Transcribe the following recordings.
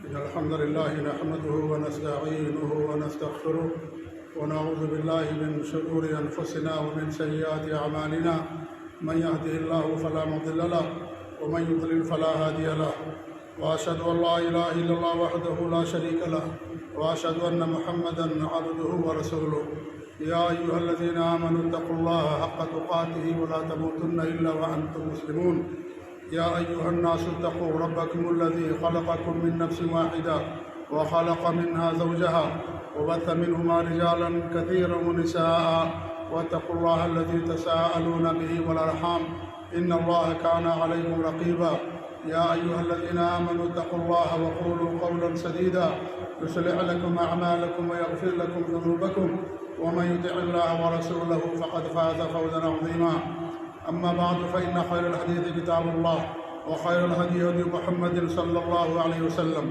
إن الحمد لله نحمده ونستعينه ونستغفره ونعوذ بالله من شرور أنفسنا ومن سيئات أعمالنا من يهده الله فلا مضل له ومن يضلل فلا هادي له وأشهد أن لا إله إلا الله وحده لا شريك له وأشهد أن محمدا عبده ورسوله يا أيها الذين آمنوا اتقوا الله حق تقاته ولا تموتن إلا وأنتم مسلمون يا أيها الناس اتقوا ربكم الذي خلقكم من نفس واحدة وخلق منها زوجها وبث منهما رجالا كثيرا ونساء واتقوا الله الذي تساءلون به والأرحام إن الله كان عليكم رقيبا يا أيها الذين آمنوا اتقوا الله وقولوا قولا سديدا يصلح لكم أعمالكم ويغفر لكم ذنوبكم ومن يطع الله ورسوله فقد فاز فوزا عظيما أما بعد فإن خير الحديث كتاب الله وخير الهدي هدي محمد صلى الله عليه وسلم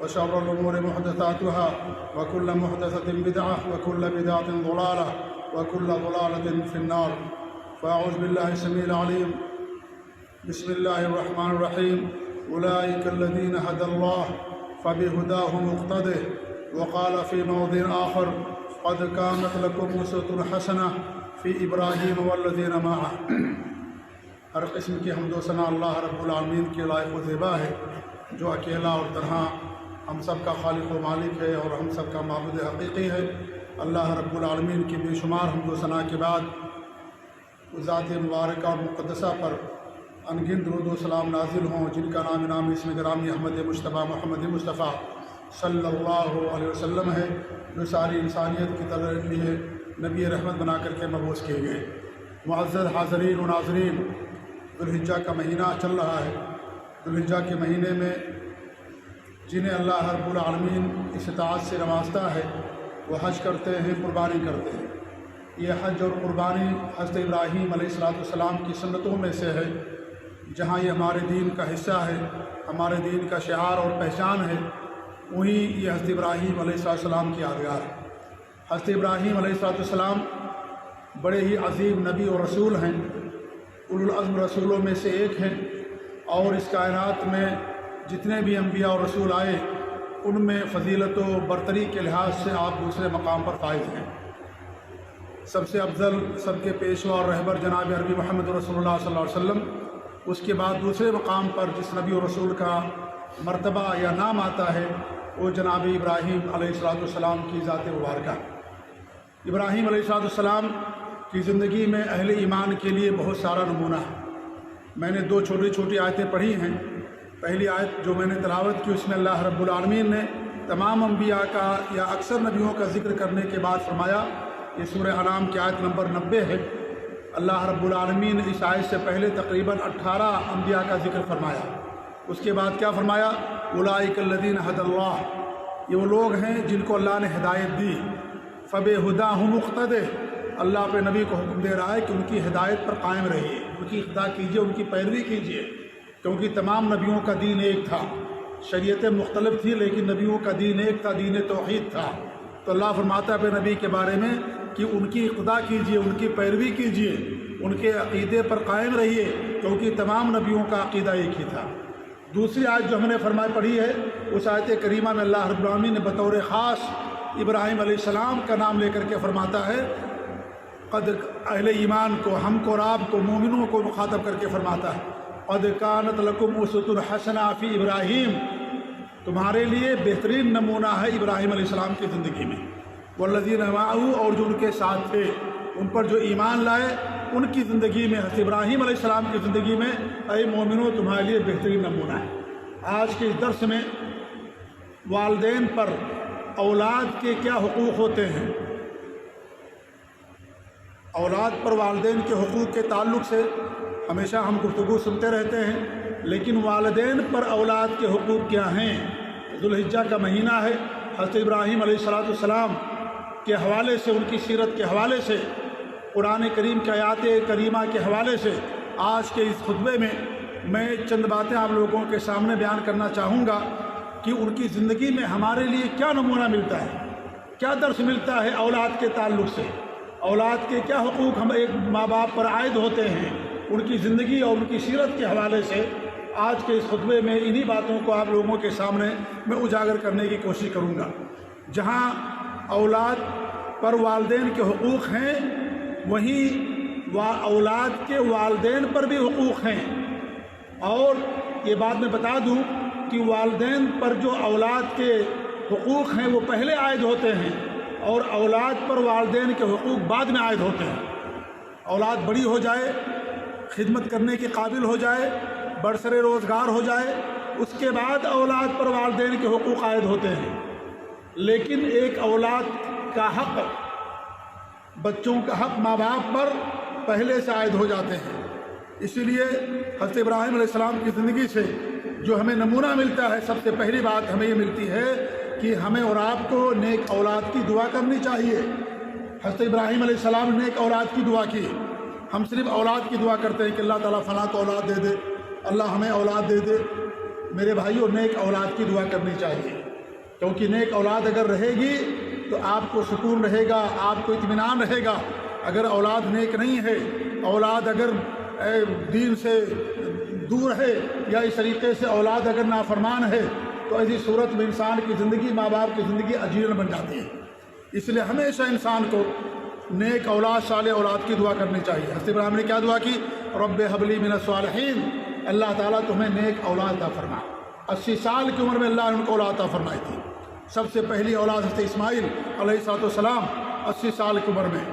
وشر الأمور محدثاتها وكل محدثة بدعة وكل بدعة ضلالة وكل ضلالة في النار فأعوذ بالله السميع العليم بسم الله الرحمن الرحيم أولئك الذين هدى الله فبهداه مقتده وقال في موضع آخر قد كانت لكم أسوة حسنة فی ابراہیم والذین معہ۔ ہر قسم کی حمد و ثنا اللہ رب العالمین کے لائق و زیبا ہے، جو اکیلا اور تنہا ہم سب کا خالق و مالک ہے اور ہم سب کا معبود حقیقی ہے۔ اللہ رب العالمین کی بے شمار حمد و ثنا کے بعد ذات مبارکہ اور مقدسہ پر انگن درود و سلام نازل ہوں، جن کا نام اسم گرامی احمد مجتبیٰ محمد مصطفیٰ صلی اللہ علیہ وسلم ہے، جو ساری انسانیت کی ترقی کے لیے نبی رحمت بنا کر کے مبعوث کیے گئے۔ معزز حاضرین و ناظرین، ذوالحجہ کا مہینہ چل رہا ہے۔ ذوالحجہ کے مہینے میں جنہیں اللہ رب العالمین استطاعت سے نوازتا ہے وہ حج کرتے ہیں، قربانی کرتے ہیں۔ یہ حج اور قربانی حضرت ابراہیم علیہ السلام کی سنتوں میں سے ہے، جہاں یہ ہمارے دین کا حصہ ہے، ہمارے دین کا شعار اور پہچان ہے، وہیں یہ حضرت ابراہیم علیہ السلام کی یادگار ہے۔ حضرت ابراہیم علیہ السلام بڑے ہی عظیم نبی اور رسول ہیں، اولوالعزم رسولوں میں سے ایک ہیں، اور اس کائنات میں جتنے بھی انبیاء اور رسول آئے ان میں فضیلت و برتری کے لحاظ سے آپ دوسرے مقام پر فائز ہیں۔ سب سے افضل، سب کے پیشوا اور رہبر جناب عربی محمد رسول اللہ صلی اللہ علیہ وسلم، اس کے بعد دوسرے مقام پر جس نبی اور رسول کا مرتبہ یا نام آتا ہے وہ جناب ابراہیم علیہ السلام کی ذات مبارکہ۔ ابراہیم علیہ السلام کی زندگی میں اہل ایمان کے لیے بہت سارا نمونہ ہے۔ میں نے دو چھوٹی چھوٹی آیتیں پڑھی ہیں۔ پہلی آیت جو میں نے تلاوت کی، اس میں اللہ رب العالمین نے تمام انبیاء کا یا اکثر نبیوں کا ذکر کرنے کے بعد فرمایا، یہ سورہ انعام کی آیت نمبر 90 ہے۔ اللہ رب العالمین نے اس آیت سے پہلے تقریباً 18 انبیاء کا ذکر فرمایا۔ اس کے بعد کیا فرمایا؟ اولئک الذین ھدی اللہ، یہ وہ لوگ ہیں جن کو اللہ نے ہدایت دی۔ فبہداہ مقتدہ، اللہ اپنے نبی کو حکم دے رہا ہے کہ ان کی ہدایت پر قائم رہیے، ان کی اقتداء کیجیے، ان کی پیروی کیجیے، کیونکہ تمام نبیوں کا دین ایک تھا۔ شریعتیں مختلف تھی لیکن نبیوں کا دین ایک تھا، دین توحید تھا۔ تو اللہ فرماتا ہے اپنے نبی کے بارے میں کہ ان کی اقتداء کیجیے، ان کی پیروی کیجیے، ان کے عقیدے پر قائم رہیے، کیونکہ تمام نبیوں کا عقیدہ ایک ہی تھا۔ دوسری آیت جو ہم نے پڑھی ہے، اس آیت کریمہ میں اللہ رب العالمین نے بطور خاص ابراہیم علیہ السلام کا نام لے کر کے فرماتا ہے، قد اہل ایمان کو، ہم کو اور آپ کو، مومنوں کو مخاطب کر کے فرماتا ہے، قد کانت لکم اسوۃ حسنہ فی ابراہیم، تمہارے لیے بہترین نمونہ ہے ابراہیم علیہ السلام کی زندگی میں، والذین معہ، اور جو ان کے ساتھ تھے، ان پر جو ایمان لائے، ان کی زندگی میں، حضرت ابراہیم علیہ السلام کی زندگی میں اے مومنوں تمہارے لیے بہترین نمونہ ہے۔ آج کے اس درس میں والدین پر اولاد کے کیا حقوق ہوتے ہیں، اولاد پر والدین کے حقوق کے تعلق سے ہمیشہ ہم گفتگو سنتے رہتے ہیں، لیکن والدین پر اولاد کے حقوق کیا ہیں؟ ذوالحجہ کا مہینہ ہے، حضرت ابراہیم علیہ السلام کے حوالے سے، ان کی سیرت کے حوالے سے، قرآن کریم کے آیات کریمہ کے حوالے سے آج کے اس خطبے میں چند باتیں آپ لوگوں کے سامنے بیان کرنا چاہوں گا کہ ان کی زندگی میں ہمارے لیے کیا نمونہ ملتا ہے، کیا درس ملتا ہے اولاد کے تعلق سے، اولاد کے کیا حقوق ہم ایک ماں باپ پر عائد ہوتے ہیں۔ ان کی زندگی اور ان کی سیرت کے حوالے سے آج کے اس خطبے میں انہی باتوں کو آپ لوگوں کے سامنے میں اجاگر کرنے کی کوشش کروں گا۔ جہاں اولاد پر والدین کے حقوق ہیں، وہیں اولاد کے والدین پر بھی حقوق ہیں۔ اور یہ بات میں بتا دوں کہ والدین پر جو اولاد کے حقوق ہیں وہ پہلے عائد ہوتے ہیں، اور اولاد پر والدین کے حقوق بعد میں عائد ہوتے ہیں۔ اولاد بڑی ہو جائے، خدمت کرنے کے قابل ہو جائے، برسر روزگار ہو جائے، اس کے بعد اولاد پر والدین کے حقوق عائد ہوتے ہیں۔ لیکن ایک اولاد کا حق، بچوں کا حق ماں باپ پر پہلے سے عائد ہو جاتے ہیں۔ اسی لیے حضرت ابراہیم علیہ السلام کی زندگی سے جو ہمیں نمونہ ملتا ہے، سب سے پہلی بات ہمیں یہ ملتی ہے کہ ہمیں اور آپ کو نیک اولاد کی دعا کرنی چاہیے۔ حضرت ابراہیم علیہ السلام نے نیک اولاد کی دعا کی۔ ہم صرف اولاد کی دعا کرتے ہیں کہ اللہ تعالیٰ فلاں کو اولاد دے دے، اللہ ہمیں اولاد دے دے۔ میرے بھائیوں، نیک اولاد کی دعا کرنی چاہیے، کیونکہ نیک اولاد اگر رہے گی تو آپ کو سکون رہے گا، آپ کو اطمینان رہے گا۔ اگر اولاد نیک نہیں ہے، اولاد اگر دین سے دور ہے، یا اس طریقے سے اولاد اگر نافرمان ہے، تو ایسی صورت میں انسان کی زندگی، ماں باپ کی زندگی اجیرن بن جاتی ہے۔ اس لیے ہمیشہ انسان کو نیک اولاد، صالح اولاد کی دعا کرنی چاہیے۔ حضرت ابراہیم نے کیا دعا کی؟ رب هب لی من الصالحین، اللہ تعالیٰ تمہیں نیک اولاد عطا فرما۔ 80 سال کی عمر میں اللہ نے ان کو اولاد عطا فرمائی تھی۔ سب سے پہلی اولاد حضرت اسماعیل علیہ السلام 80 سال کی عمر میں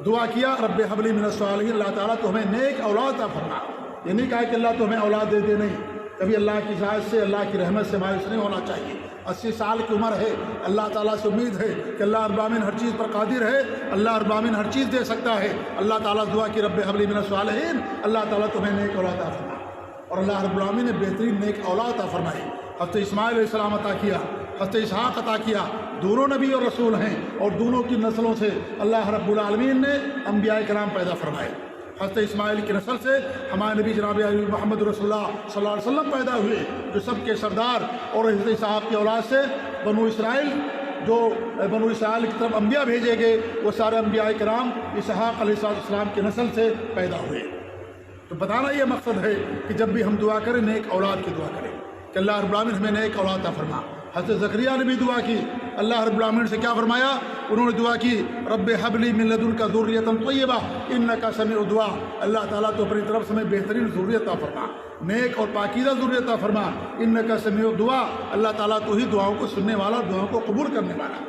دعا کیا، رب هب لی من الصالحین، اللہ تعالیٰ تمہیں نیک اولاد عطا فرما۔ یہ نہیں کہا کہ اللہ تمہیں اولاد دے دے، نہیں، کبھی اللہ کی ذات سے، اللہ کی رحمت سے مایوس نہیں ہونا چاہیے۔ 80 سال کی عمر ہے، اللہ تعالیٰ سے امید ہے کہ اللہ رب العالمین ہر چیز پر قادر ہے، اللہ رب العالمین ہر چیز دے سکتا ہے۔ اللہ تعالیٰ دعا کی، رب هب لی من الصالحین، اللہ تعالیٰ تمہیں نیک اولاد عطا فرما۔ اور اللہ رب العالمین نے بہترین نیک اولاد عطا فرمائی۔ حضرت اسماعیل علیہ السلام عطا کیا، حضرت اسحاق عطا کیا۔ دونوں نبی اور رسول ہیں، اور دونوں کی نسلوں سے اللہ رب العالمین نے انبیاء کرام پیدا فرمائے۔ حضرت اسماعیل کی نسل سے ہمارے نبی جناب محمد رسول اللہ صلی اللہ علیہ وسلم پیدا ہوئے، جو سب کے سردار، اور حضرت اسحاق کی اولاد سے بنو اسرائیل، جو بنو اسرائیل کی طرف انبیاء بھیجے گئے، وہ سارے انبیاء کرام اسحاق علیہ السلام کی نسل سے پیدا ہوئے۔ تو بتانا یہ مقصد ہے کہ جب بھی ہم دعا کریں، نیک اولاد کی دعا کریں کہ اللہ رب العالمین ہمیں نیک اولاد عطا فرما۔ حضرت زکریا نے بھی دعا کی، اللہ رب العالمین سے کیا فرمایا؟ انہوں نے دعا کی، رب هب لی من لدنک ذریۃ طیبہ انک سمیع الدعاء، اللہ تعالیٰ تو اپنی طرف سے ہمیں بہترین ذریت عطا فرما، نیک اور پاکیزہ ذریت عطا فرما۔ انک سمیع الدعاء، اللہ تعالیٰ تو ہی دعاؤں کو سننے والا، دعاؤں کو قبول کرنے والا۔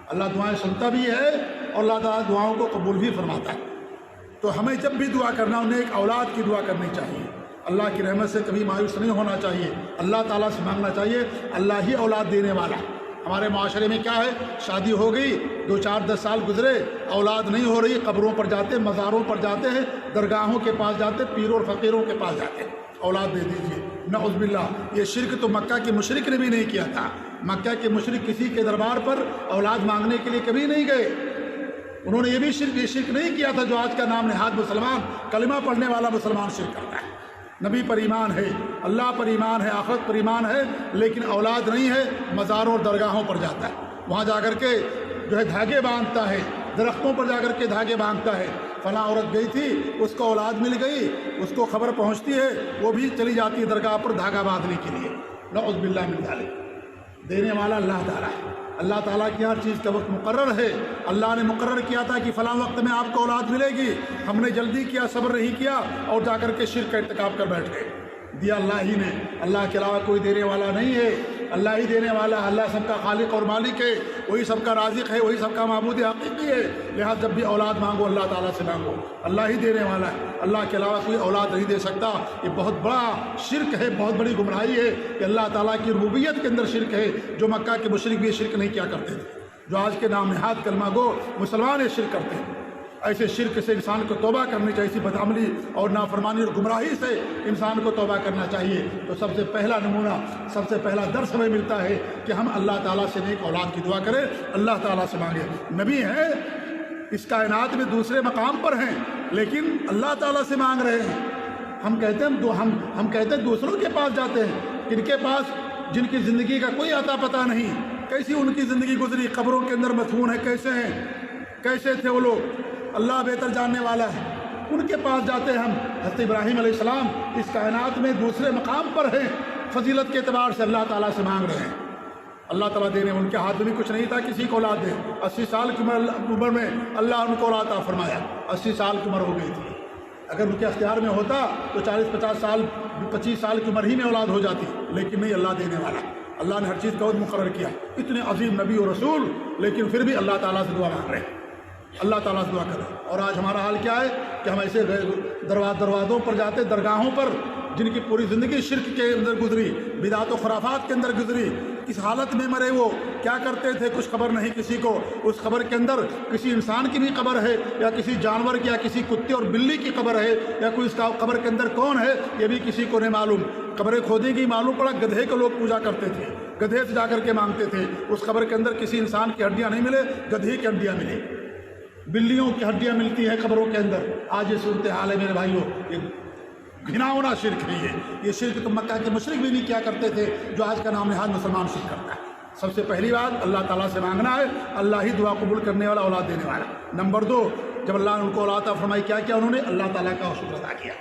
اللہ دعائیں سنتا بھی ہے، اور اللہ تعالیٰ دعاؤں کو قبول بھی فرماتا ہے۔ تو ہمیں جب بھی دعا کرنا ہو، نیک اولاد کی دعا کرنی چاہیے۔ اللہ کی رحمت سے کبھی مایوس نہیں ہونا چاہیے، اللہ تعالیٰ سے مانگنا چاہیے، اللہ ہی اولاد دینے والا۔ ہمارے معاشرے میں کیا ہے، شادی ہو گئی، 2-4-10 سال گزرے، اولاد نہیں ہو رہی، قبروں پر جاتے، مزاروں پر جاتے ہیں، درگاہوں کے پاس جاتے، پیروں اور فقیروں کے پاس جاتے، اولاد دے دیجیے۔ نعوذ باللہ، یہ شرک تو مکہ کے مشرک نے بھی نہیں کیا تھا۔ مکہ کے مشرک کسی کے دربار پر اولاد مانگنے کے لیے کبھی نہیں گئے۔ انہوں نے یہ شرک نہیں کیا تھا جو آج کا نام نہاد مسلمان، کلمہ پڑھنے والا مسلمان شرک کرتا ہے۔ نبی پر ایمان ہے، اللہ پر ایمان ہے، آخرت پر ایمان ہے، لیکن اولاد نہیں ہے، مزاروں اور درگاہوں پر جاتا ہے، وہاں جا کر کے جو ہے دھاگے باندھتا ہے، درختوں پر جا کر کے دھاگے باندھتا ہے۔ فلاں عورت گئی تھی، اس کو اولاد مل گئی، اس کو خبر پہنچتی ہے، وہ بھی چلی جاتی ہے درگاہ پر دھاگا باندھنے کے لیے۔ نعوذ باللہ من ذالک۔ دینے والا اللہ تعالیٰ ہے، اللہ تعالیٰ کی ہر چیز کا وقت مقرر ہے۔ اللہ نے مقرر کیا تھا کہ فلاں وقت میں آپ کو اولاد ملے گی، ہم نے جلدی کیا، صبر نہیں کیا، اور جا کر کے شرک کا ارتکاب کر بیٹھ گئے۔ دیا اللہ ہی نے، اللہ کے علاوہ کوئی دینے والا نہیں ہے، اللہ ہی دینے والا ہے، اللہ سب کا خالق اور مالک ہے، وہی سب کا رازق ہے، وہی سب کا معبود حقیقی ہے۔ لہٰذا جب بھی اولاد مانگو، اللہ تعالیٰ سے مانگو، اللہ ہی دینے والا ہے، اللہ کے علاوہ کوئی اولاد نہیں دے سکتا۔ یہ بہت بڑا شرک ہے، بہت بڑی گمراہی ہے کہ اللہ تعالیٰ کی ربوبیت کے اندر شرک ہے، جو مکہ کے مشرک بھی شرک نہیں کیا کرتے تھے، جو آج کے نام نہاد کلمہ گو مسلمان یہ شرک کرتے ہیں۔ ایسے شرک سے انسان کو توبہ کرنی چاہیے، اسی بدعملی اور نافرمانی اور گمراہی سے انسان کو توبہ کرنا چاہیے۔ تو سب سے پہلا نمونہ، سب سے پہلا درس ہمیں ملتا ہے کہ ہم اللہ تعالیٰ سے نیک اولاد کی دعا کریں، اللہ تعالیٰ سے مانگیں۔ نبی ہیں، اس کائنات میں دوسرے مقام پر ہیں، لیکن اللہ تعالیٰ سے مانگ رہے ہیں۔ ہم کہتے ہیں دوسروں کے پاس جاتے ہیں، کن کے پاس؟ جن کی زندگی کا کوئی عطا پتہ نہیں، کیسی ان کی زندگی گزری، قبروں کے اندر مدفون ہے، کیسے ہیں، کیسے تھے وہ لوگ، اللہ بہتر جاننے والا ہے۔ ان کے پاس جاتے ہیں ہم۔ حضرت ابراہیم علیہ السلام اس کائنات میں دوسرے مقام پر ہیں، فضیلت کے اعتبار سے اللہ تعالیٰ سے مانگ رہے ہیں، اللہ تعالیٰ دینے، ان کے ہاتھ میں بھی کچھ نہیں تھا کسی کو اولاد دے۔ 80 سال کی عمر میں اللہ ان کو اولاد عطا فرمایا، 80 سال کی عمر ہو گئی تھی، اگر ان کے اختیار میں ہوتا تو 40-50 سال 25 سال کی عمر ہی میں اولاد ہو جاتی، لیکن نہیں، اللہ دینے والا، اللہ نے ہر چیز کا مقرر کیا، اتنے عظیم نبی و رسول، لیکن پھر بھی اللہ تعالیٰ سے دعا مانگ رہے ہیں، اللہ تعالیٰ سے دعا کریں۔ اور آج ہمارا حال کیا ہے کہ ہم ایسے دروازوں پر جاتے، درگاہوں پر، جن کی پوری زندگی شرک کے اندر گزری، بدعت و خرافات کے اندر گزری، کس حالت میں مرے، وہ کیا کرتے تھے کچھ خبر نہیں کسی کو، اس خبر کے اندر کسی انسان کی بھی قبر ہے، یا کسی جانور کی، یا کسی کتے اور بلی کی قبر ہے، یا کوئی اس کا قبر کے اندر کون ہے یہ بھی کسی کو نہیں معلوم۔ قبریں کھودنے کی معلوم پڑا گدھے کو لوگ پوجا کرتے تھے، گدھے سے جا کر کے مانگتے تھے، اس قبر کے اندر کسی انسان کی ہڈیاں نہیں ملے، گدھے کی ہڈیاں ملے، بلیوں کی ہڈیاں ملتی ہیں قبروں کے اندر۔ آج یہ صورتحال ہے میرے بھائیوں، یہ گھناؤنا شرک ہے، یہ شرک تو مکہ کے مشرک بھی نہیں کیا کرتے تھے جو آج کا نام نہاد مسلمان شرک کرتا ہے۔ سب سے پہلی بات اللہ تعالیٰ سے مانگنا ہے، اللہ ہی دعا قبول کرنے والا، اولاد دینے والا۔ نمبر 2، جب اللہ نے ان کو اولاد عطا فرمائی، کیا کیا انہوں نے؟ اللہ تعالیٰ کا شکر ادا کیا۔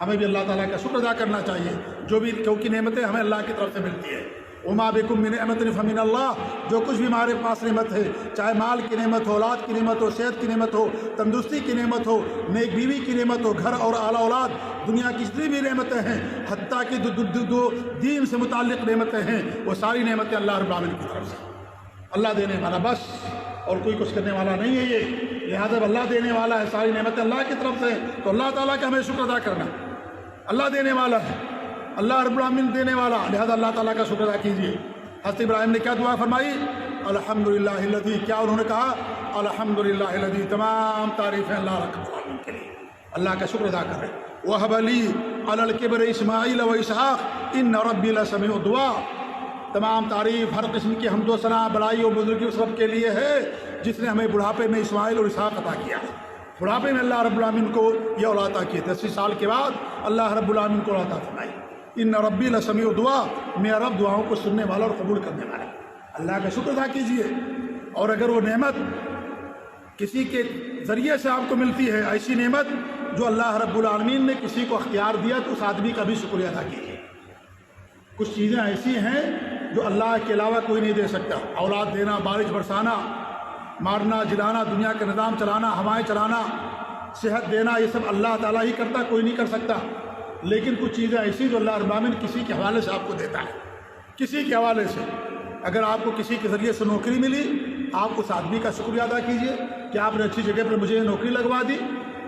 ہمیں بھی اللہ تعالیٰ کا شکر ادا کرنا چاہیے، جو بھی کیونکہ نعمتیں ہمیں اللہ کی طرف سے ملتی ہیں۔ وما بکم من نعمت فمن اللہ، جو کچھ بھی ہمارے پاس نعمت ہے، چاہے مال کی نعمت ہو، اولاد کی نعمت ہو، صحت کی نعمت ہو، تندرستی کی نعمت ہو، نیک بیوی کی نعمت ہو، گھر اور اعلیٰ اولاد، دنیا کی جتنی بھی نعمتیں ہیں، حتیٰ کہ جو دین سے متعلق نعمتیں ہیں، وہ ساری نعمتیں اللہ رب العالمین کی طرف سے، اللہ دینے والا بس، اور کوئی کچھ کرنے والا نہیں ہے یہ، لہٰذا اللہ دینے والا ہے، ساری نعمتیں اللہ کی طرف سے، تو اللہ تعالیٰ کا ہمیں شکر ادا کرنا، اللہ دینے والا ہے، اللہ رب العالمین دینے والا، لہذا اللہ تعالیٰ کا شکر ادا کیجیے۔ حضرت ابراہیم نے کیا دعا فرمائی؟ الحمدللہ الذی، کیا انہوں نے کہا؟ الحمدللہ الذی، تمام تعریفیں اللہ رب العالمین کے لیے، اللہ کا شکر ادا کر رہے ہیں۔ وَهَبَ لِي عَلَى الْكِبَرِ إِسْمَاعِيلَ وَإِسْحَاقَ إِنَّ رَبِّي لَسَمِيعُ الدُّعَاء، تمام تعریف، ہر قسم کی حمد و ثنا، بڑائی و بزرگی اس رب کے لیے ہے جس نے ہمیں بڑھاپے میں اسماعیل اور اسحاق عطا کیا ہے۔ بڑھاپے میں اللہ رب العالمین کو یہ اولاد عطا کی، 80 سال کے بعد اللہ رب العالمین کو اولاد عطا فرمائی۔ ان ربی لسمیع الدعاء، میرا رب دعاؤں کو سننے والا اور قبول کرنے والا، اللہ کا شکر ادا کیجیے۔ اور اگر وہ نعمت کسی کے ذریعے سے آپ کو ملتی ہے، ایسی نعمت جو اللہ رب العالمین نے کسی کو اختیار دیا، تو اس آدمی کا بھی شکریہ ادا کیجیے۔ کچھ چیزیں ایسی ہیں جو اللہ کے علاوہ کوئی نہیں دے سکتا، اولاد دینا، بارش برسانا، مارنا جلانا، دنیا کا نظام چلانا، ہوائیں چلانا، صحت دینا، یہ سب اللہ تعالیٰ ہی کرتا، کوئی نہیں کر سکتا۔ لیکن کچھ چیزیں ایسی جو اللہ رب العالمین کسی کے حوالے سے آپ کو دیتا ہے، کسی کے حوالے سے۔ اگر آپ کو کسی کے ذریعے سے نوکری ملی، آپ اس آدمی کا شکریہ ادا کیجیے کہ آپ نے اچھی جگہ پر مجھے نوکری لگوا دی،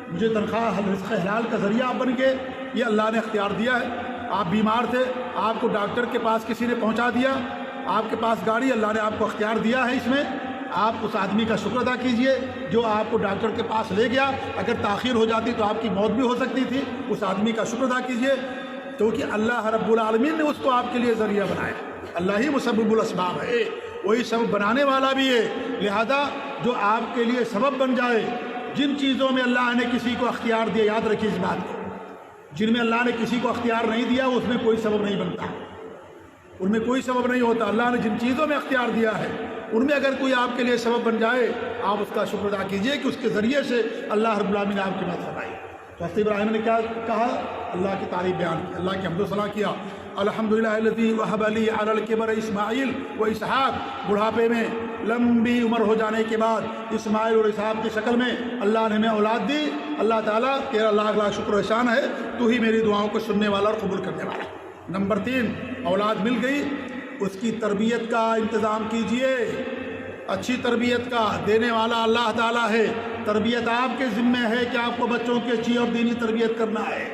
مجھے تنخواہ رزق حلال کا ذریعہ آپ بن گئے، یہ اللہ نے اختیار دیا ہے۔ آپ بیمار تھے، آپ کو ڈاکٹر کے پاس کسی نے پہنچا دیا، آپ کے پاس گاڑی، اللہ نے آپ کو اختیار دیا ہے، اس میں آپ اس آدمی کا شکر ادا کیجئے جو آپ کو ڈاکٹر کے پاس لے گیا۔ اگر تاخیر ہو جاتی تو آپ کی موت بھی ہو سکتی تھی، اس آدمی کا شکر ادا کیجئے، کیونکہ اللہ رب العالمین نے اس کو آپ کے لیے ذریعہ بنایا۔ اللہ ہی مسبب الاسباب ہے، وہی سبب بنانے والا بھی ہے، لہذا جو آپ کے لیے سبب بن جائے، جن چیزوں میں اللہ نے کسی کو اختیار دیا، یاد رکھیے اس بات کو، جن میں اللہ نے کسی کو اختیار نہیں دیا اس میں کوئی سبب نہیں بنتا، ان میں کوئی سبب نہیں ہوتا۔ اللہ نے جن چیزوں میں اختیار دیا ہے ان میں اگر کوئی آپ کے لیے سبب بن جائے، آپ اس کا شکر ادا کیجئے کہ اس کے ذریعے سے اللہ رب العالمین نے آپ کی مدد فرمائی۔ تو حضرت ابراہیم نے کیا کہا؟ اللہ کی تعریف بیان کی، اللہ کی حمد و ثنا کیا۔ الحمدللہ الذی وہب لی علی الکبر اسماعیل و اسحاق، بڑھاپے میں لمبی عمر ہو جانے کے بعد اسماعیل اور اسحاق کی شکل میں اللہ نے ہمیں اولاد دی۔ اللہ تعالیٰ تیرا لاکھ لاکھ شکر و احسان ہے، تو ہی میری دعاؤں کو سننے والا اور قبول کرنے والا۔ نمبر 3، اولاد مل گئی، اس کی تربیت کا انتظام کیجئے، اچھی تربیت کا دینے والا اللہ تعالیٰ ہے۔ تربیت آپ کے ذمہ ہے کہ آپ کو بچوں کی اچھی اور دینی تربیت کرنا ہے،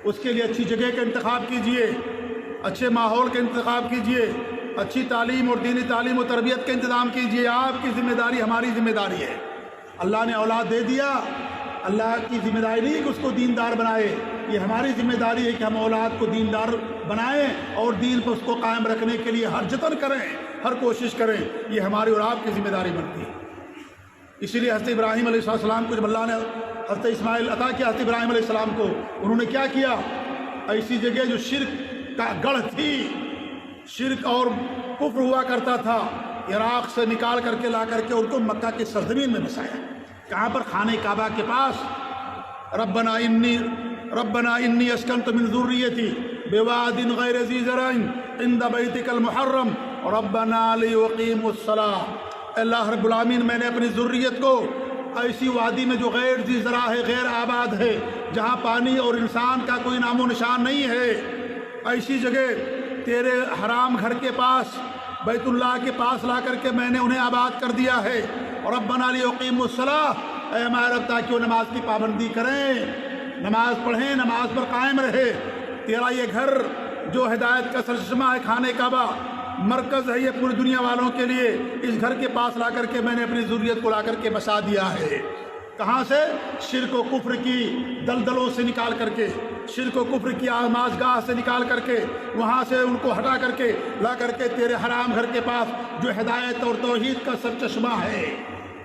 اس کے لیے اچھی جگہ کا انتخاب کیجئے، اچھے ماحول کا انتخاب کیجئے، اچھی تعلیم اور دینی تعلیم و تربیت کا انتظام کیجئے۔ آپ کی ذمہ داری ہماری ذمہ داری ہے۔ اللہ نے اولاد دے دیا، اللہ کی ذمہ داری نہیں کہ اس کو دیندار بنائے، یہ ہماری ذمہ داری ہے کہ ہم اولاد کو دیندار بنائیں اور دین پر اس کو قائم رکھنے کے لیے ہر جتن کریں، ہر کوشش کریں، یہ ہماری اور آپ کی ذمہ داری بنتی ہے۔ اسی لیے حضرت ابراہیم علیہ السلام کو جب اللہ نے حضرت اسماعیل عطا کیا حضرت ابراہیم علیہ السلام کو، انہوں نے کیا کیا؟ ایسی جگہ جو شرک کا گڑھ تھی، شرک اور کفر ہوا کرتا تھا، عراق سے نکال کر کے لا کر کے ان کو مکہ کی سرزمین میں بسایا۔ کہاں پر؟ خانہ کعبہ کے پاس، ربنا انی اسکنت من ذریتی بواد غیر ذی زرع عند بیتک المحرم ربنا لیقیموا الصلاۃ۔ اللہ رب العالمین، میں نے اپنی ذریت کو ایسی وادی میں جو غیر ذی زرع ہے، غیر آباد ہے، جہاں پانی اور انسان کا کوئی نام و نشان نہیں ہے، ایسی جگہ تیرے حرام گھر کے پاس، بیت اللہ کے پاس لا کر کے میں نے انہیں آباد کر دیا ہے۔ ربنا لیقیموا الصلاۃ، اے ہمارے رب تاکہ وہ نماز کی پابندی کریں، نماز پڑھیں، نماز پر قائم رہے۔ تیرا یہ گھر جو ہدایت کا سرچشمہ ہے، خانہ کعبہ مرکز ہے یہ پوری دنیا والوں کے لیے، اس گھر کے پاس لا کر کے میں نے اپنی ضروریت کو لا کر کے بسا دیا ہے۔ کہاں سے؟ شرک و کفر کی دلدلوں سے نکال کر کے، شرک و کفر کی آزمائش گاہ سے نکال کر کے، وہاں سے ان کو ہٹا کر کے لا کر کے تیرے حرام گھر کے پاس جو ہدایت اور توحید کا سرچشمہ ہے،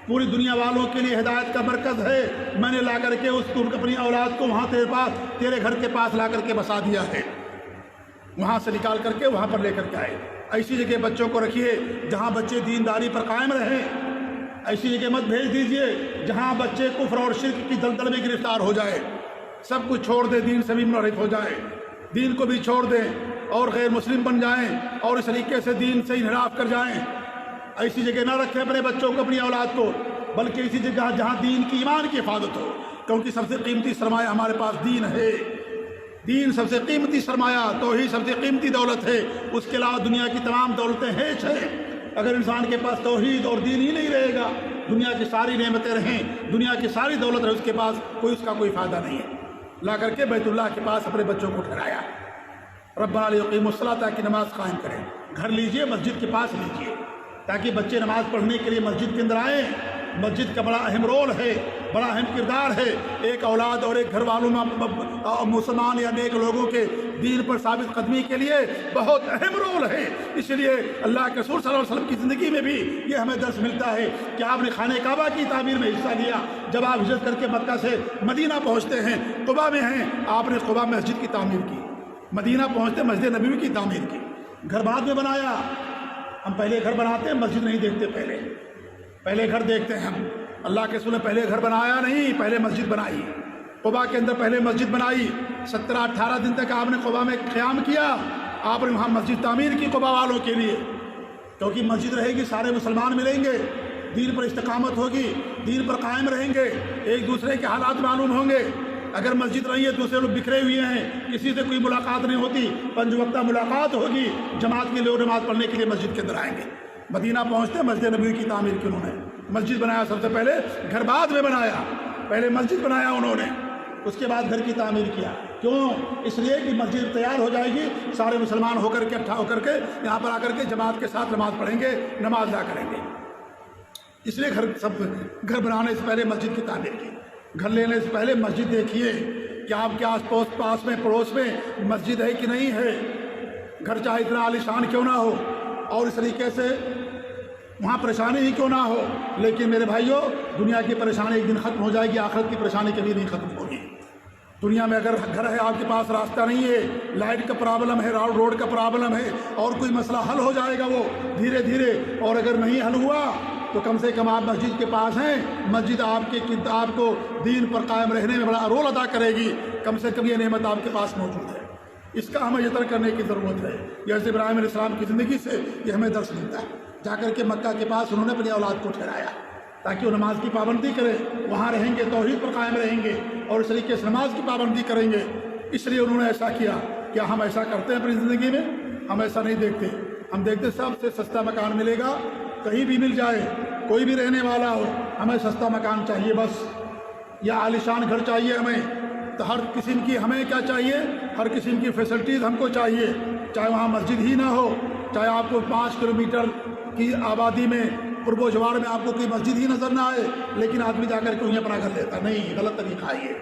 پوری دنیا والوں کے لیے ہدایت کا مرکز ہے، میں نے لا کر کے اس کو اپنی اولاد کو وہاں تیرے پاس، تیرے گھر کے پاس لا کر کے بسا دیا ہے۔ وہاں سے نکال کر کے وہاں پر لے کر کے آئے۔ ایسی جگہ بچوں کو رکھیے جہاں بچے دینداری پر قائم رہیں، ایسی جگہ مت بھیج دیجئے جہاں بچے کفر اور شرک کی دلدل میں گرفتار ہو جائے، سب کچھ چھوڑ دے، دین سے بھی منحرف ہو جائے، دین کو بھی چھوڑ دیں اور غیر مسلم بن جائیں اور اس طریقے سے دین سے انحراف کر جائیں۔ ایسی جگہ نہ رکھیں اپنے بچوں کو، اپنی اولاد کو، بلکہ اسی جگہ جہاں دین کی، ایمان کی حفاظت ہو، کیونکہ سب سے قیمتی سرمایہ ہمارے پاس دین ہے۔ دین سب سے قیمتی سرمایہ، توحید سب سے قیمتی دولت ہے، اس کے علاوہ دنیا کی تمام دولتیں ہیچ ہیں۔ اگر انسان کے پاس توحید اور دین ہی نہیں رہے گا، دنیا کی ساری نعمتیں رہیں، دنیا کی ساری دولت رہے، اس کے پاس اس کا کوئی فائدہ نہیں ہے۔ لا کر کے بیت اللہ کے پاس اپنے بچوں کو ٹھہرایا، ربنا لیقیموا الصلاۃ، تاکہ نماز قائم کریں۔ گھر لیجئے، مسجد کے پاس لیجئے، تاکہ بچے نماز پڑھنے کے لیے مسجد کے اندر آئیں۔ مسجد کا بڑا اہم رول ہے، بڑا اہم کردار ہے ایک اولاد اور ایک گھر والوں میں، مسلمان یا نیک لوگوں کے دین پر ثابت قدمی کے لیے بہت اہم رول ہے۔ اس لیے اللہ کے رسول صلی اللہ علیہ وسلم کی زندگی میں بھی یہ ہمیں درس ملتا ہے کہ آپ نے خانہ کعبہ کی تعمیر میں حصہ لیا۔ جب آپ ہجرت کر کے مکہ سے مدینہ پہنچتے ہیں، قباء میں ہیں، آپ نے قباء مسجد کی تعمیر کی، مدینہ پہنچتے مسجد نبوی کی تعمیر کی۔ گھر بعد میں بنایا، ہم پہلے گھر بناتے ہیں، مسجد نہیں دیکھتے، پہلے گھر دیکھتے ہیں ہم۔ اللہ کے رسول نے پہلے گھر بنایا نہیں، پہلے مسجد بنائی۔ قباء کے اندر پہلے مسجد بنائی، 17-18 دن تک آپ نے قباء میں قیام کیا، آپ نے وہاں مسجد تعمیر کی قباء والوں کے لیے، کیونکہ مسجد رہے گی، سارے مسلمان ملیں گے، دین پر استقامت ہوگی، دین پر قائم رہیں گے، ایک دوسرے کے حالات معلوم ہوں گے۔ اگر مسجد رہی ہے، دوسرے لوگ بکھرے ہوئے ہیں، کسی سے کوئی ملاقات نہیں ہوتی، 5 وقتہ ملاقات ہوگی، جماعت کے لوگ نماز پڑھنے کے لیے مسجد کے اندر آئیں گے۔ مدینہ پہنچتے مسجد نبوی کی تعمیر کی، انہوں نے مسجد بنایا، سب سے پہلے گھر بعد میں بنایا، پہلے مسجد بنایا انہوں نے، اس کے بعد گھر کی تعمیر کیا۔ کیوں؟ اس لیے کہ مسجد تیار ہو جائے گی، سارے مسلمان ہو کر کے اکٹھا ہو کر کے یہاں پر آ کر کے جماعت کے ساتھ نماز پڑھیں گے، نماز ادا کریں گے۔ اس لیے گھر بنانے سے پہلے مسجد کی تعمیر کی۔ گھر لینے سے پہلے مسجد دیکھیے کہ آپ کے آس پاس میں، پڑوس میں مسجد ہے کہ نہیں ہے۔ گھر چاہے اتنا عالیشان کیوں نہ ہو اور اس طریقے سے وہاں پریشانی ہی کیوں نہ ہو، لیکن میرے بھائیوں، دنیا کی پریشانی ایک دن ختم ہو جائے گی، آخرت کی پریشانی کبھی نہیں ختم ہوگی۔ دنیا میں اگر گھر ہے، آپ کے پاس راستہ نہیں ہے، لائٹ کا پرابلم ہے، روڈ کا پرابلم ہے، اور کوئی مسئلہ حل ہو جائے گا وہ دھیرے دھیرے، اور اگر نہیں حل ہوا تو کم سے کم آپ مسجد کے پاس ہیں، مسجد آپ کو دین پر قائم رہنے میں بڑا رول ادا کرے گی، کم سے کم یہ نعمت آپ کے پاس موجود ہے، اس کا ہمیں یتر کرنے کی ضرورت ہے۔ جیسے ابراہیم علیہ السلام کی زندگی سے یہ ہمیں درس ملتا ہے۔ جا کر کے مکہ کے پاس انہوں نے اپنی اولاد کو ٹھہرایا تاکہ وہ نماز کی پابندی کرے، وہاں رہیں گے، توحید پر قائم رہیں گے اور اس طریقے سے نماز کی پابندی کریں گے۔ اس لیے انہوں نے ایسا کیا۔ کیا ہم ایسا کرتے ہیں اپنی زندگی میں؟ ہم ایسا نہیں دیکھتے، ہم دیکھتے سب سے سستا مکان ملے گا، کہیں بھی مل جائے، کوئی بھی رہنے والا ہو، ہمیں سستا مکان چاہیے بس، یا عالیشان گھر چاہیے ہمیں، تو ہر قسم کی ہمیں کیا چاہیے؟ ہر قسم کی فیسلٹیز ہم کو چاہیے، چاہے وہاں مسجد ہی نہ ہو، چاہے آپ کو 5 کلومیٹر کی آبادی میں، قرب و جوار میں آپ کو کوئی مسجد ہی نظر نہ آئے، لیکن آدمی جا کر کے انہیں اپنا گھر لیتا۔ نہیں، غلط طریقہ ہے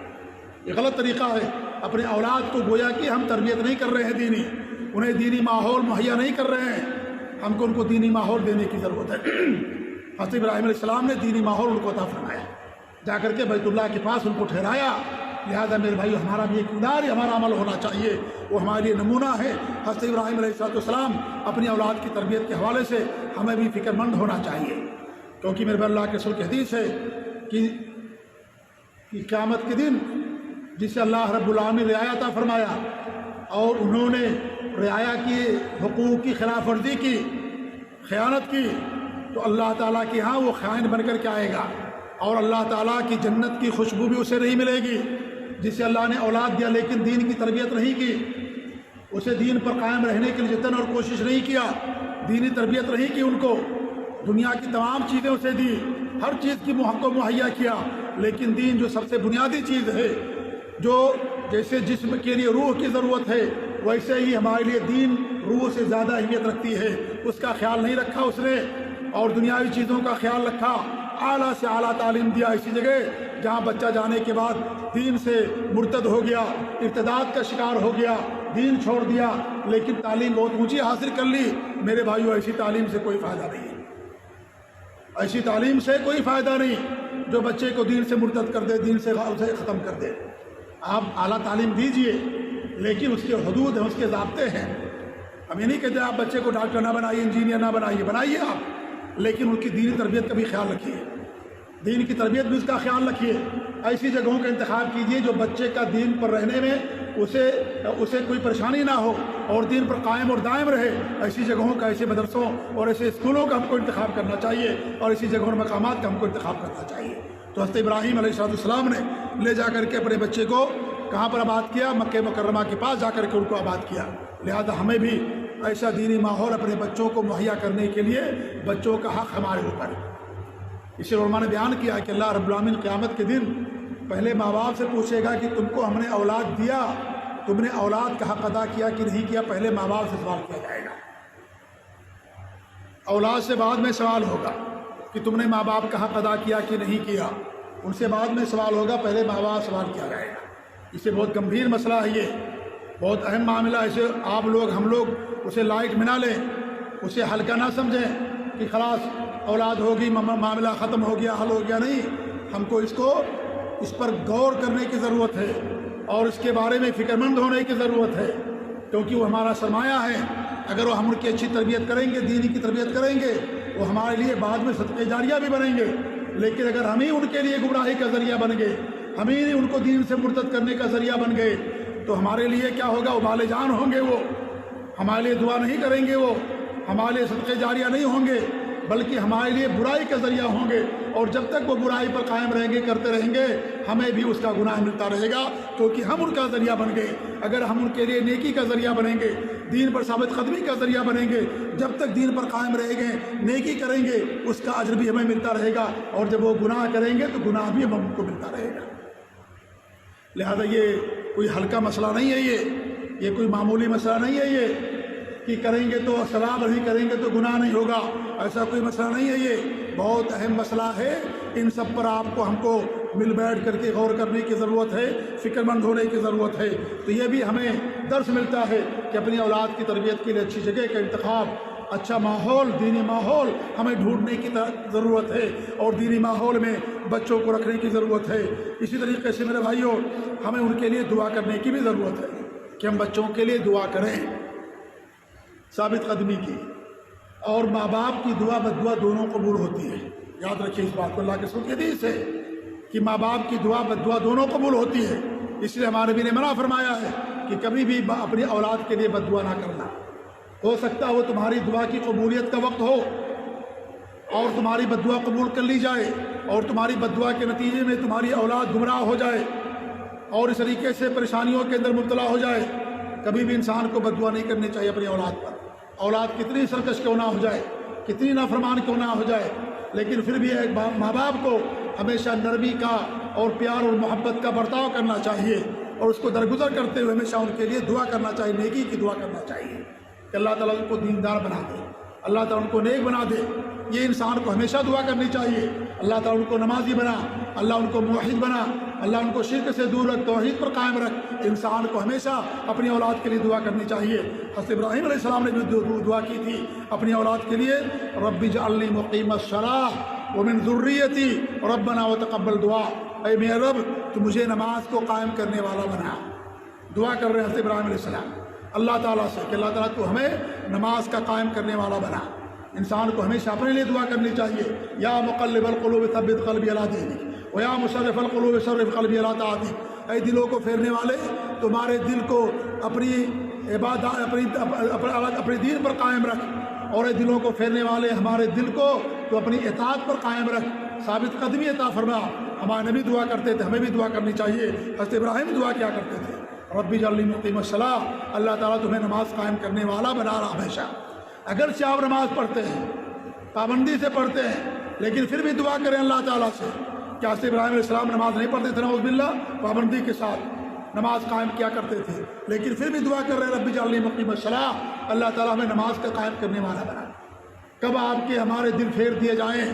یہ غلط طریقہ ہے۔ اپنے اولاد کو گویا کہ ہم تربیت نہیں کر رہے ہیں دینی، انہیں دینی ماحول مہیا نہیں کر رہے ہیں، ہم کو ان کو دینی ماحول دینے کی ضرورت ہے۔ حضرت ابراہیم علیہ السلام نے دینی ماحول ان کو عطا فرمایا، جا کر کے بیت اللہ کے پاس ان کو ٹھہرایا۔ لہذا میرے بھائی، ہمارا بھی ایک کردار ہے، ہمارا عمل ہونا چاہیے، وہ ہمارے لیے نمونہ ہے۔ حضرت ابراہیم علیہ السلام اپنی اولاد کی تربیت کے حوالے سے ہمیں بھی فکر مند ہونا چاہیے، کیونکہ میرے بھائی اللہ کے رسول کی حدیث ہے کہ قیامت کے دن جسے اللہ رب العالمین نے رعایا عطا فرمایا اور انہوں نے رعایا کی حقوق کی خلاف ورزی کی، خیانت کی، تو اللہ تعالیٰ کے ہاں وہ خائن بن کر کے آئے گا، اور اللہ تعالیٰ کی جنت کی خوشبو بھی اسے نہیں ملے گی۔ جسے اللہ نے اولاد دیا لیکن دین کی تربیت نہیں کی، اسے دین پر قائم رہنے کے لیے جتن اور کوشش نہیں کیا، دینی تربیت نہیں کی، ان کو دنیا کی تمام چیزیں اسے دی، ہر چیز کی حق کو مہیا کیا، لیکن دین جو سب سے بنیادی چیز ہے، جو جیسے جسم کے لیے روح کی ضرورت ہے ویسے ہی ہمارے لیے دین روح سے زیادہ اہمیت رکھتی ہے، اس کا خیال نہیں رکھا اس نے، اور دنیاوی چیزوں کا خیال رکھا، اعلیٰ سے اعلیٰ تعلیم دیا ایسی جگہ جہاں بچہ جانے کے بعد دین سے مرتد ہو گیا، ارتداد کا شکار ہو گیا، دین چھوڑ دیا، لیکن تعلیم بہت اونچی حاصل کر لی۔ میرے بھائیو، ایسی تعلیم سے کوئی فائدہ نہیں، ایسی تعلیم سے کوئی فائدہ نہیں جو بچے کو دین سے مرتد کر دے، دین سے اسے ختم کر دے۔ آپ اعلیٰ تعلیم دیجئے لیکن اس کے حدود ہیں، اس کے ضابطے ہیں۔ ہم یہ نہیں کہتے آپ بچے کو ڈاکٹر نہ بنائیے، انجینئر نہ بنائیے آپ، لیکن ان کی دینی تربیت کا بھی خیال رکھیے، دین کی تربیت بھی اس کا خیال رکھیے۔ ایسی جگہوں کا انتخاب کیجئے جو بچے کا دین پر رہنے میں اسے کوئی پریشانی نہ ہو اور دین پر قائم اور دائم رہے۔ ایسی جگہوں کا، ایسے مدرسوں اور ایسے اسکولوں کا ہم کو انتخاب کرنا چاہیے، اور ایسی جگہوں اور مقامات کا ہم کو انتخاب کرنا چاہیے۔ تو حضرت ابراہیم علیہ السلام نے لے جا کر کے اپنے بچے کو کہاں پر آباد کیا؟ مکہ مکرمہ کے پاس جا کر کے ان کو آباد کیا۔ لہذا ہمیں بھی ایسا دینی ماحول اپنے بچوں کو مہیا کرنے کے لیے بچوں کا حق ہمارے اوپر ہے۔ اسی علماء نے بیان کیا کہ اللہ رب العالمین قیامت کے دن پہلے ماں باپ سے پوچھے گا کہ تم کو ہم نے اولاد دیا، تم نے اولاد کا حق ادا کیا کہ نہیں کیا؟ پہلے ماں باپ سے سوال کیا جائے گا، اولاد سے بعد میں سوال ہوگا کہ تم نے ماں باپ کا حق ادا کیا کہ نہیں کیا، ان سے بعد میں سوال ہوگا، پہلے ماں باپ سوال کیا جائے گا۔ اسے بہت گمبھیر مسئلہ ہے، یہ بہت اہم معاملہ ہے۔ اسے آپ لوگ، ہم لوگ اسے لائٹ میں نہ لیں، اسے ہلکا نہ سمجھیں کہ خلاص اولاد ہوگی معاملہ ختم ہو گیا، حل ہو گیا۔ نہیں، ہم کو اس پر غور کرنے کی ضرورت ہے اور اس کے بارے میں فکر مند ہونے کی ضرورت ہے، کیونکہ وہ ہمارا سرمایہ ہے۔ اگر وہ ہم ان کی اچھی تربیت کریں گے، دینی کی تربیت کریں گے، وہ ہمارے لیے بعد میں صدقہ جاریہ بھی بنیں گے۔ لیکن اگر ہم ہی ان کے لیے گمراہی کا ذریعہ بن گئے، ہم ہی ان کو دین سے مرتد کرنے کا ذریعہ بن گئے، تو ہمارے لیے کیا ہوگا؟ وبال جان ہوں گے، وہ ہمارے لیے دعا نہیں کریں گے، وہ ہمارے لیے صدقہ جاریہ نہیں ہوں گے، بلکہ ہمارے لیے برائی کا ذریعہ ہوں گے۔ اور جب تک وہ برائی پر قائم رہیں گے، کرتے رہیں گے، ہمیں بھی اس کا گناہ ملتا رہے گا، کیونکہ ہم ان کا ذریعہ بن گئے۔ اگر ہم ان کے لیے نیکی کا ذریعہ بنیں گے، دین پر ثابت قدمی کا ذریعہ بنیں گے، جب تک دین پر قائم رہیں گے، نیکی کریں گے، اس کا اجر بھی ہمیں ملتا رہے گا، اور جب وہ گناہ کریں گے تو گناہ بھی ہم کو ملتا رہے گا۔ لہذا یہ کوئی ہلکا مسئلہ نہیں ہے، یہ کوئی معمولی مسئلہ نہیں ہے، یہ کہ کریں گے تو ثواب، نہیں کریں گے تو گناہ نہیں ہوگا، ایسا کوئی مسئلہ نہیں ہے۔ یہ بہت اہم مسئلہ ہے، ان سب پر آپ کو، ہم کو مل بیٹھ کر کے غور کرنے کی ضرورت ہے، فکر مند ہونے کی ضرورت ہے۔ تو یہ بھی ہمیں درس ملتا ہے کہ اپنی اولاد کی تربیت کے لیے اچھی جگہ کا انتخاب، اچھا ماحول، دینی ماحول ہمیں ڈھونڈنے کی ضرورت ہے، اور دینی ماحول میں بچوں کو رکھنے کی ضرورت ہے۔ اسی طریقے سے میرے بھائیوں، ہمیں ان کے لیے دعا کرنے کی بھی ضرورت ہے کہ ہم بچوں کے لیے دعا کریں، ثابت قدمی کی، اور ماں باپ کی دعا بد دعا دونوں قبول ہوتی ہے۔ یاد رکھیے اس بات کو، اللہ کے رسول کی حدیث ہے کہ ماں باپ کی دعا بد دعا دونوں قبول ہوتی ہے۔ اس لیے ہمارے نبی نے منع فرمایا ہے کہ کبھی بھی اپنی اولاد کے لیے بد دعا نہ کرنا۔ ہو سکتا ہے وہ تمہاری دعا کی قبولیت کا وقت ہو اور تمہاری بد دعا قبول کر لی جائے، اور تمہاری بد دعا کے نتیجے میں تمہاری اولاد گمراہ ہو جائے اور اس طریقے سے پریشانیوں کے اندر مبتلا ہو جائے۔ کبھی بھی انسان کو بد دعا نہیں کرنی چاہیے اپنی اولاد پر۔ اولاد کتنی سرکش کیوں نہ ہو جائے، کتنی نافرمان کیوں نہ ہو جائے، لیکن پھر بھی ایک ماں باپ کو ہمیشہ نرمی کا اور پیار اور محبت کا برتاؤ کرنا چاہیے، اور اس کو درگزر کرتے ہوئے ہمیشہ ان کے لیے دعا کرنا چاہیے، نیکی کی دعا کرنا چاہیے کہ اللہ تعالیٰ ان کو دیندار بنا دے، اللہ تعالیٰ ان کو نیک بنا دے۔ یہ انسان کو ہمیشہ دعا کرنی چاہیے، اللہ تعالیٰ ان کو نمازی بنا، اللہ ان کو موحد بنا، اللہ ان کو شرک سے دور رکھ، توحید پر قائم رکھ۔ انسان کو ہمیشہ اپنی اولاد کے لیے دعا کرنی چاہیے۔ حضرت ابراہیم علیہ السلام نے بھی دعا کی تھی اپنی اولاد کے لیے، رب اجعلنی مقیم الصلاۃ ومن ذریتی ربنا وتقبل دعا۔ اے میرے رب، تو مجھے نماز کو قائم کرنے والا بنا۔ دعا کر رہے ہیں حضرت ابراہیم علیہ السلام اللہ تعالیٰ سے کہ اللہ تعالیٰ تو ہمیں نماز کا قائم کرنے والا بنا۔ انسان کو ہمیشہ اپنے لیے دعا کرنی چاہیے، یا مقلب القلوب ثبت قلبی علی دینک، ویا مصرف القلوب صرف قلبی علی طاعتک۔ اے دلوں کو پھیرنے والے تمہارے دل کو اپنی عبادت اپنے دین پر قائم رکھ، اور اے دلوں کو پھیرنے والے ہمارے دل کو تو اپنی اطاعت پر قائم رکھ، ثابت قدمی عطا فرما۔ ہمارے نبی دعا کرتے تھے، ہمیں بھی دعا کرنی چاہیے۔ حضرت ابراہیم دعا کیا کرتے تھے، ربی اجعلنی مقیم الصلاۃ، اللہ تعالیٰ تمہیں نماز قائم کرنے والا بنا رہا ہمیشہ۔ اگرچہ آپ نماز پڑھتے ہیں، پابندی سے پڑھتے ہیں، لیکن پھر بھی دعا کریں اللہ تعالیٰ سے۔ کیا حضرت ابراہیم علیہ السلام نماز نہیں پڑھتے تھے؟ نعوذ باللہ، پابندی کے ساتھ نماز قائم کیا کرتے تھے، لیکن پھر بھی دعا کر رہے ہیں رب اجعلنی مقیم الصلاۃ، اللہ تعالیٰ ہمیں نماز کا قائم کرنے والا بنا۔ کب آپ کے ہمارے دل پھیر دیے جائیں؟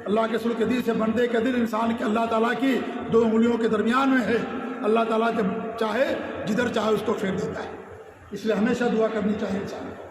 اللہ کے رسول کے دل سے بندے کا دل انسان کے اللہ تعالیٰ کی 2 انگلیوں کے درمیان میں ہے۔ اللہ تعالیٰ جب چاہے جدھر چاہے اس کو پھیر دیتا ہے، اس لیے ہمیشہ دعا کرنی چاہیے انسان کو۔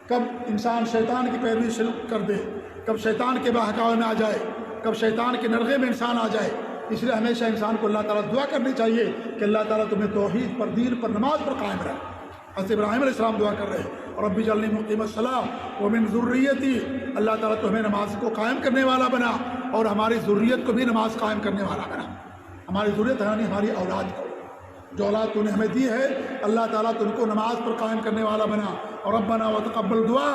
کب انسان شیطان کی پیروی شروع کر دے، کب شیطان کے بہکاوے میں آ جائے، کب شیطان کے نرغے میں انسان آ جائے، اس لیے ہمیشہ انسان کو اللہ تعالیٰ دعا کرنی چاہیے کہ اللہ تعالیٰ تمہیں توحید پر، دین پر، نماز پر قائم رہے۔ حضرت ابراہیم علیہ السلام دعا کر رہے ہیں رب اجعلنی مقیم الصلاۃ ومن ذریتی، اللہ تعالیٰ تو ہمیں نماز کو قائم کرنے والا بنا اور ہماری ذریت کو بھی نماز قائم کرنے والا بنا۔ ہماری ذریت یعنی ہماری اولاد کو، جو اولاد تو نے ہمیں دی ہے، اللہ تعالیٰ تو ان کو نماز پر قائم کرنے والا بنا۔ اور ربنا وتقبل دعا،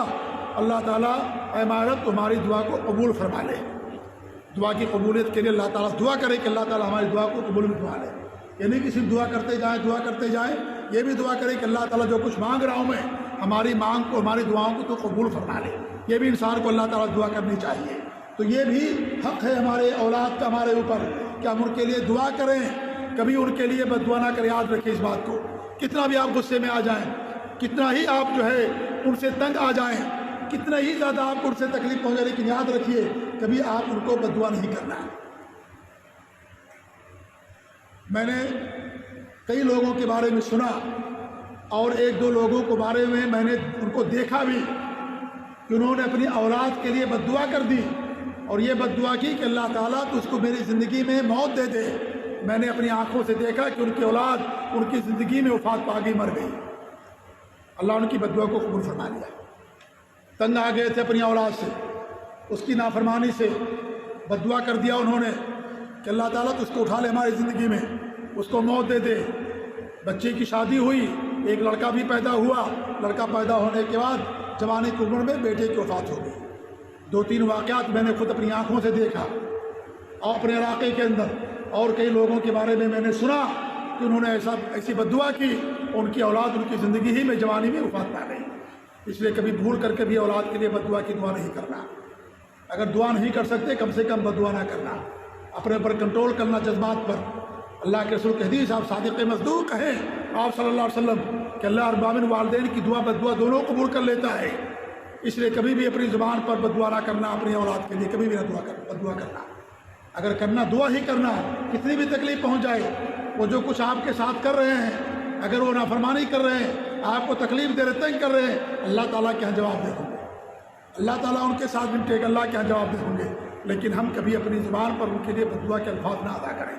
اللہ تعالیٰ اے مالک تمہاری دعا کو قبول فرما لے۔ دعا کی قبولیت کے لیے اللہ تعالیٰ دعا کرے کہ اللہ تعالیٰ ہماری دعا کو قبول فرما لے، یعنی کہ صرف دعا کرتے جائیں، دعا کرتے جائیں، یہ بھی دعا کرے کہ اللہ تعالیٰ جو کچھ مانگ رہا ہوں میں، ہماری مانگ کو، ہماری دعاؤں کو تو قبول فرما لے۔ یہ بھی انسان کو اللہ تعالیٰ دعا کرنی چاہیے۔ تو یہ بھی حق ہے ہمارے اولاد کا ہمارے اوپر کہ ہم ان کے لیے دعا کریں، کبھی ان کے لیے بد دعا نہ کریں۔ یاد رکھیں اس بات کو، کتنا بھی آپ غصے میں آ جائیں، کتنا ہی آپ جو ہے ان سے تنگ آ جائیں، کتنا ہی زیادہ آپ کو ان سے تکلیف پہنچے، لیکن یاد رکھیے کبھی آپ ان کو بد دعا نہیں کرنا ہے۔ میں نے کئی لوگوں کے بارے میں سنا، اور 1-2 لوگوں کے بارے میں نے ان کو دیکھا بھی کہ انہوں نے اپنی اولاد کے لیے بد دعا کر دی، اور یہ بد دعا کی کہ اللہ تعالیٰ تو اس کو میری زندگی میں موت دے دے۔ میں نے اپنی آنکھوں سے دیکھا کہ ان کی اولاد ان کی زندگی میں وفات پا گئی، مر گئی۔ اللہ ان کی بد دعا کو قبول فرما لیا۔ تنگ آ گئے تھے اپنی اولاد سے، اس کی نافرمانی سے بد دعا کر دیا انہوں نے کہ اللہ تعالیٰ تو اس کو اٹھا لے ہماری زندگی میں، اس کو موت دے دے۔ بچے کی شادی ہوئی، ایک لڑکا بھی پیدا ہوا، لڑکا پیدا ہونے کے بعد جوانی کی عمر میں بیٹے کی وفات ہو گئی۔ 2-3 واقعات میں نے خود اپنی آنکھوں سے دیکھا، اور اپنے علاقے کے اندر اور کئی لوگوں کے بارے میں نے سنا کہ انہوں نے ایسی بد دعا کی، ان کی اولاد ان کی زندگی ہی میں جوانی میں وفات پا گئی۔ اس لیے کبھی بھول کر کے بھی اولاد کے لیے بد دعا کی دعا نہیں کرنا۔ اگر دعا نہیں کر سکتے کم سے کم بد دعا نہ کرنا، اپنے پر کنٹرول کرنا، جذبات پر۔ اللہ کے رسول کی حدیث، آپ صادق مصدوق ہیں آپ صلی اللہ علیہ وسلم کہ اللہ رب العالمین والدین کی دعا بد دعا دونوں قبول کر لیتا ہے۔ اس لیے کبھی بھی اپنی زبان پر بد دعا نہ کرنا، اپنی اولاد کے لیے کبھی بھی نہ بد دعا کرنا۔ اگر کرنا دعا ہی کرنا، کتنی بھی تکلیف پہنچ جائے، وہ جو کچھ آپ کے ساتھ کر رہے ہیں، اگر وہ نافرمانی کر رہے ہیں، آپ کو تکلیف دے رہے، تنگ کر رہے ہیں، اللہ تعالیٰ کے یہاں جواب دے ہوں گے، اللہ تعالیٰ ان کے ساتھ نمٹے گا، اللہ کے یہاں جواب دے ہوں گے۔ لیکن ہم کبھی اپنی زبان پر ان کے لیے بد دعا کے الفاظ نہ ادا کریں۔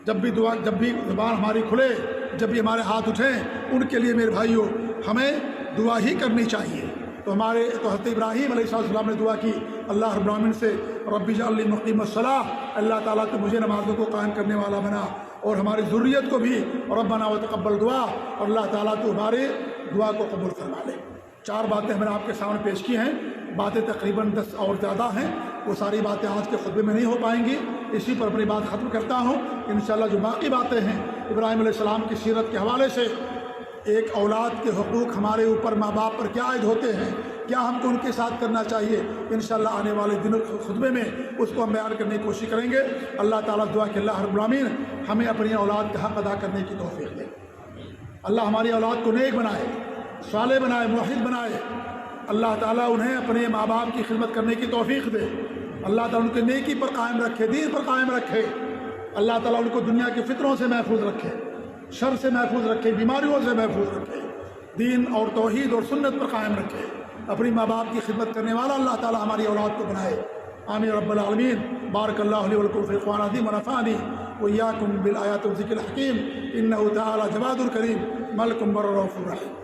جب بھی زبان ہماری کھلے، جب بھی ہمارے ہاتھ اٹھیں، ان کے لیے میرے بھائیوں ہمیں دعا ہی کرنی چاہیے۔ تو حضرت ابراہیم علیہ السلام نے دعا کی اللہ رب العالمین سے، رب اجعلنی مقیم الصلاۃ، اللہ تعالیٰ تو مجھے نمازوں کو قائم کرنے والا بنا، اور ہماری ذریت کو بھی، ربنا وتقبل دعا، اور اللہ تعالیٰ تو ہمارے دعا کو قبول فرما لے۔ 4 باتیں میں نے آپ کے سامنے پیش کی ہیں، باتیں تقریباً 10 اور زیادہ ہیں، وہ ساری باتیں آج کے خطبے میں نہیں ہو پائیں گی، اسی پر اپنی بات ختم کرتا ہوں۔ انشاءاللہ جو باقی باتیں ہیں ابراہیم علیہ السلام کی سیرت کے حوالے سے، ایک اولاد کے حقوق ہمارے اوپر ماں باپ پر کیا عائد ہوتے ہیں، کیا ہم کو ان کے ساتھ کرنا چاہیے، انشاءاللہ آنے والے دنوں خطبے میں اس کو ہم بیان کرنے کی کوشش کریں گے۔ اللہ تعالیٰ دعا کہ اللہ رب العالمین ہمیں اپنی اولاد کا حق ادا کرنے کی توفیق دے۔ اللہ ہماری اولاد کو نیک بنائے، صالح بنائے، موحد بنائے۔ اللہ تعالیٰ انہیں اپنے ماں باپ کی خدمت کرنے کی توفیق دے۔ اللہ تعالیٰ ان کے نیکی پر قائم رکھے، دین پر قائم رکھے۔ اللہ تعالیٰ ان کو دنیا کے فتنوں سے محفوظ رکھے، شر سے محفوظ رکھے، بیماریوں سے محفوظ رکھے، دین اور توحید اور سنت پر قائم رکھے۔ اپنی ماں باپ کی خدمت کرنے والا اللہ تعالیٰ ہماری اولاد کو بنائے۔ آمین رب العالمین۔ بارک اللہ لی ولکم فی القرآن العظیم ونفعنی وإیاکم بالآیات والذکر الحکیم، انہ تعالی جواد الکریم ملک بر رؤوف رحیم۔